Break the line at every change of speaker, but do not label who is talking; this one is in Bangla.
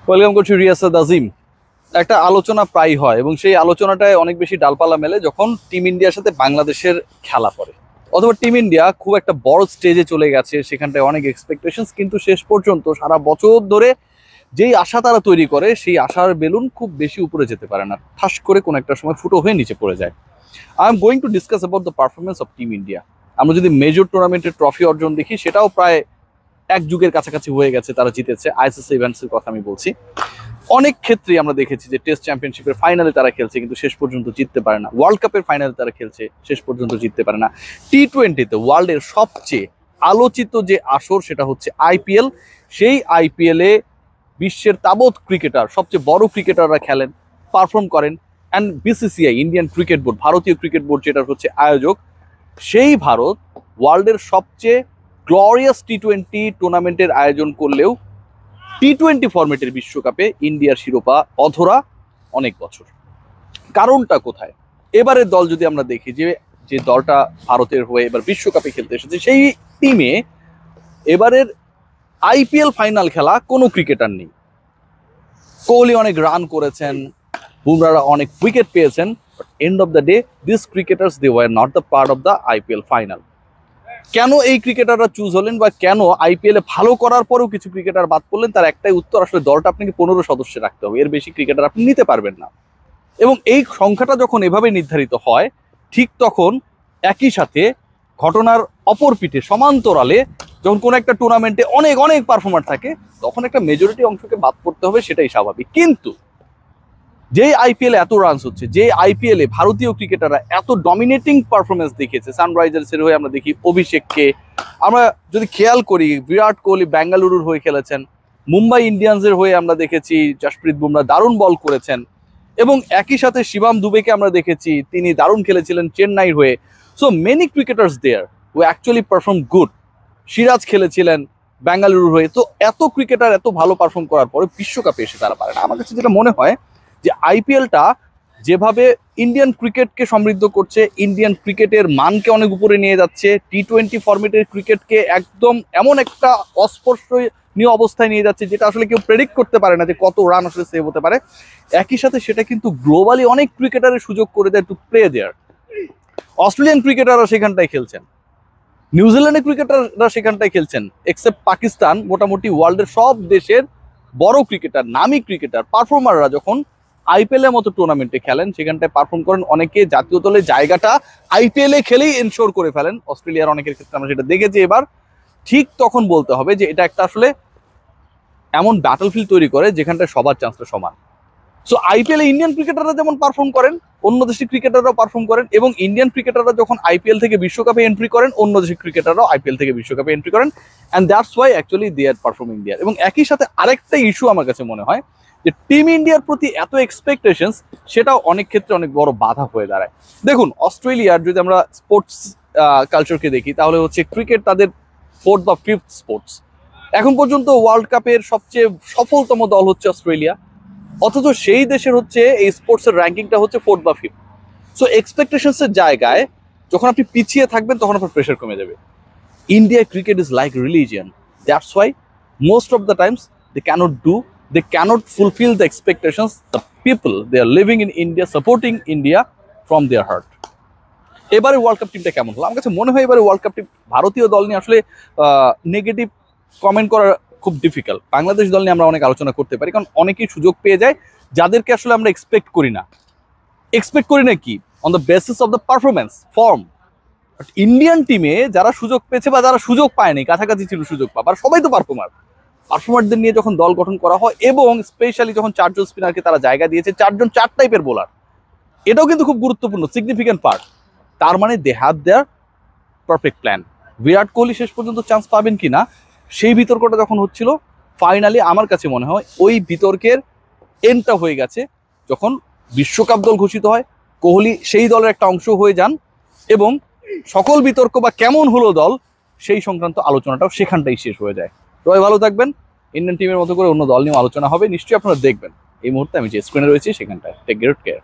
ওয়েলকাম করছি রিয়াসাদ আজিম। একটা আলোচনা প্রায় হয় এবং সেই আলোচনাটায় অনেক বেশি ডালপালা মেলে যখন টিম ইন্ডিয়ার সাথে বাংলাদেশের খেলা পড়ে, অথবা টিম ইন্ডিয়া খুব একটা বড় স্টেজে চলে গেছে, সেখানটায় অনেক এক্সপেকটেশনস, কিন্তু শেষ পর্যন্ত সারা বছর ধরে যেই আশা তারা তৈরি করে সেই আশার বেলুন খুব বেশি উপরে যেতে পারে না, ঠাস করে কোনো একটা সময় ফুটো হয়ে নিচে পড়ে যায়। I am going to discuss about the performance of team India. আমরা যদি মেজর টুর্নামেন্টের ট্রফি অর্জন দেখি, সেটাও প্রায় এক যুগের কাছাকাছি হয়ে গেছে তারা জিতেছে। আইসিসি ইভেন্টসের কথা আমি বলছি। অনেক ক্ষেত্রেই আমরা দেখেছি যে টেস্ট চ্যাম্পিয়নশিপের ফাইনালে তারা খেলছে কিন্তু শেষ পর্যন্ত জিততে পারে না, ওয়ার্ল্ড কাপের ফাইনালে তারা খেলছে শেষ পর্যন্ত জিততে পারে না। টি-20তে ওয়ার্ল্ডের সবচেয়ে আলোচিত যে আসর সেটা হচ্ছে আইপিএল। সেই আইপিএলে বিশ্বের তাবৎ ক্রিকেটার, সবচেয়ে বড় ক্রিকেটাররা খেলেন, পারফর্ম করেন। And BCCI, Indian cricket board, ভারতীয় ক্রিকেট বোর্ড যেটা হচ্ছে আয়োজক, সেই ভারত ওয়ার্ল্ডের সবচেয়ে গ্লোরিয়াস টি-20 টুর্নামেন্টের আয়োজন করলেও টি-20 ফরম্যাটের বিশ্বকাপে ইন্ডিয়ার শিরোপা অধরা অনেক বছর। কারণটা কোথায়? এবারের দল যদি আমরা দেখি, যে দলটা ভারতের হয়ে এবার বিশ্বকাপে খেলতে এসেছে, সেই টিমে এবারের আইপিএল ফাইনাল খেলা কোনো ক্রিকেটার নেই। কোহলি অনেক রান করেছেন, বুমরারা অনেক উইকেট পেয়েছেন, but end of the day this cricketers they were not the part of the IPL final. কেন এই ক্রিকেটাররা চুজ হলেন বা কেন আইপিএল এ ভালো করার পরেও কিছু ক্রিকেটার বাদ পড়লেন, তার একটাই উত্তর, আসলে দলটা আপনাকে 15 সদস্য রাখতে হবে, এর বেশি ক্রিকেটার আপনি নিতে পারবেন না। এবং এই সংখ্যাটা যখন এভাবে নির্ধারিত হয়, ঠিক তখন একই সাথে ঘটনার অপর পিঠে সমান্তরালে যখন কোনো একটা টুর্নামেন্টে অনেক অনেক পারফর্মার থাকে, তখন একটা মেজরিটি অংশকে বাদ পড়তে হবে, সেটাই স্বাভাবিক। কিন্তু যে আইপিএল এত রানস হচ্ছে, যে আইপিএল এ ভারতীয় ক্রিকেটাররা এত ডমিনেটিং পারফরমেন্স দেখিয়েছে, সানরাইজার্সের হয়ে আমরা দেখি অভিষেককে, আমরা যদি খেয়াল করি বিরাট কোহলি বেঙ্গালুরুর হয়ে খেলেছেন, মুম্বাই ইন্ডিয়ান্সের হয়ে আমরা দেখেছি জসপ্রীত বুমরা দারুণ বল করেছেন, এবং একই সাথে শিবম দুবেকে আমরা দেখেছি তিনি দারুণ খেলেছিলেন চেন্নাইয়ের হয়ে। So many cricketers there who actually perform good. Siraj খেলেছিলেন বেঙ্গালুরুর হয়ে। তো এত ক্রিকেটার এত ভালো পারফর্ম করার পরে বিশ্বকাপে এসে তারা পারে না। আমার কাছে যেটা মনে হয় যে আইপিএলটা যেভাবে ইন্ডিয়ান ক্রিকেটকে সমৃদ্ধ করছে, ইন্ডিয়ান ক্রিকেটের মানকে অনেক উপরে নিয়ে যাচ্ছে, টি-20 ফরম্যাটের ক্রিকেটকে একদম এমন একটা অস্পর্শনীয় অবস্থায় নিয়ে যাচ্ছে যেটা আসলে কেউ প্রেডিক্ট করতে পারে না যে কত রান আসলে সেভ হতে পারে। একই সাথে সেটা কিন্তু গ্লোবালি অনেক ক্রিকেটারের সুযোগ করে দেয় টু প্লে দেয়ার। অস্ট্রেলিয়ান ক্রিকেটাররা সেখানটায় খেলছেন, নিউজিল্যান্ডের ক্রিকেটাররা সেখানটায় খেলছেন, এক্সেপ্ট পাকিস্তান। মোটামুটি ওয়ার্ল্ডের সব দেশের বড় ক্রিকেটার, নামী ক্রিকেটার, পারফর্মাররা যখন আইপিএল এর মতো টুর্নামেন্টে খেলেন, সেখানটায় পারফর্ম করেন। অনেকে জাতীয় দলের জায়গাটা আইপিএল এ খেলেই এনশোর করে ফেলেন, অস্ট্রেলিয়ার অনেকের ক্ষেত্রে আমরা সেটা দেখেছি। এবার ঠিক তখন বলতে হবে যে এটা একটা আসলে এমন ব্যাটলফিল্ড তৈরি করে যেখানটায় সবার চান্সটা সমান। সো আইপিএল এ ইন্ডিয়ান ক্রিকেটাররা যেমন পারফর্ম করেন, অন্য দেশের ক্রিকেটাররাও পারফর্ম করেন, এবং ইন্ডিয়ান ক্রিকেটাররা যখন আইপিএল থেকে বিশ্বকাপে এন্ট্রি করেন, অন্য দেশের ক্রিকেটাররাও আইপিএল থেকে বিশ্বকাপে এন্ট্রি করেন, and that's why actually they are performing there. এবং একই সাথে আরেকটা ইস্যু আমার কাছে মনে হয় যে টিম ইন্ডিয়ার প্রতি এত এক্সপেকটেশনস, সেটাও অনেক ক্ষেত্রে অনেক বড় বাধা হয়ে দাঁড়ায়। দেখুন, অস্ট্রেলিয়ার যদি আমরা স্পোর্টস কালচারকে দেখি, তাহলে হচ্ছে ক্রিকেট তাদের 4th বা 5th স্পোর্টস। এখন পর্যন্ত ওয়ার্ল্ড কাপের সবচেয়ে সফলতম দল হচ্ছে অস্ট্রেলিয়া, অথচ সেই দেশের হচ্ছে এই স্পোর্টসের র্যাঙ্কিংটা হচ্ছে 4th বা 5th। সো এক্সপেকটেশনসের জায়গায় যখন আপনি পিছিয়ে থাকবেন, তখন আপনার প্রেশার কমে যাবে। India cricket is like religion, that's why most of the Times they cannot fulfill the expectations the people they are living in India, supporting India from their heart. এবারে ওয়ার্ল্ড কাপ টিমটা কেমন হলো? আমার কাছে মনে হয় এবারে ওয়ার্ল্ড কাপ টিম, ভারতীয় দল নিয়ে আসলে নেগেটিভ কমেন্ট করা খুব ডিফিকাল্ট। বাংলাদেশ দল নিয়ে আমরা অনেক আলোচনা করতে পারি, কারণ অনেকেই সুযোগ পেয়ে যায় যাদেরকে আসলে আমরা এক্সপেক্ট করি না কি on the basis of the performance form. But Indian টিমে যারা সুযোগ পেয়েছে বা যারা সুযোগ পায়নি, কাছাকাছি ছিল সুযোগ পাবার, সবাই তো পারফর্মারদের নিয়ে যখন দল গঠন করা হয়, এবং স্পেশালি যখন 4 জন স্পিনারকে তারা জায়গা দিয়েছে, 4 জন 4 টাইপের বোলার, এটাও কিন্তু খুব গুরুত্বপূর্ণ, সিগনিফিক্যান্ট পার্ট। তার মানে they have their perfect plan. Virat Kohli শেষ পর্যন্ত চান্স পাবেন কিনা সেই বিতর্কটা যখন হচ্ছিল, ফাইনালি আমার কাছে মনে হয় ওই বিতর্কের এন্ডটা হয়ে গেছে যখন বিশ্বকাপ দল ঘোষিত হয়, কোহলি সেই দলের একটা অংশ হয়ে যান, এবং সকল বিতর্ক বা কেমন হলো দল সেই সংক্রান্ত আলোচনাটাও সেখানটাই শেষ হয়ে যায়। সবাই ভালো থাকবেন। ইন্ডিয়ান টিমের মতো করে অন্য দল নিয়েও আলোচনা হবে, নিশ্চয়ই আপনারা দেখবেন। এই মুহূর্তে আমি যে স্ক্রিনে রয়েছি সেখানটায়। Take great care.